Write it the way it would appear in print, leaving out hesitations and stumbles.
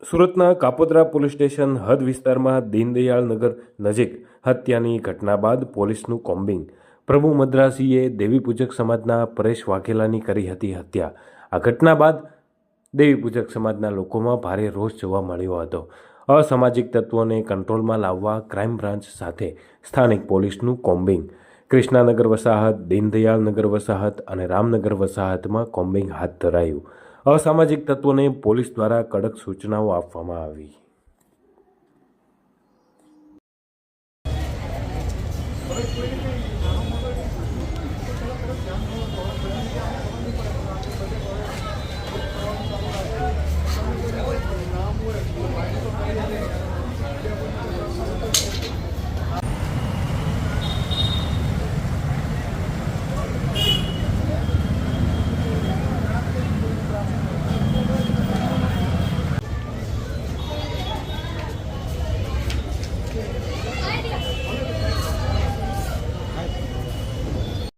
સુરતના Kapodra police station હદ વિસ્તારમાં દીનદયાળ નગર નજીક હત્યાની ઘટના બાદ પોલીસનું કોમ્બિંગ. પ્રભુ મદ્રાસીએ દેવી પૂજક સમાજના પરેશ વાઘેલાની કરી હતી હત્યા. આ ઘટના બાદ દેવી પૂજક સમાજના લોકોમાં ભારે રોષ જોવા મળ્યો હતો. અસામાજિક તત્વોને કંટ્રોલમાં લાવવા ક્રાઇમ બ્રાન્ચ સાથે સ્થાનિક પોલીસનું કોમ્બિંગ. કૃષ્ણાનગર વસાહત, દીનદયાળ નગર વસાહત અને રામનગર વસાહતમાં કોમ્બિંગ હાથ ધરાયું. અસામાજિક તત્વોને પોલીસ દ્વારા કડક સૂચનાઓ આપવામાં આવી.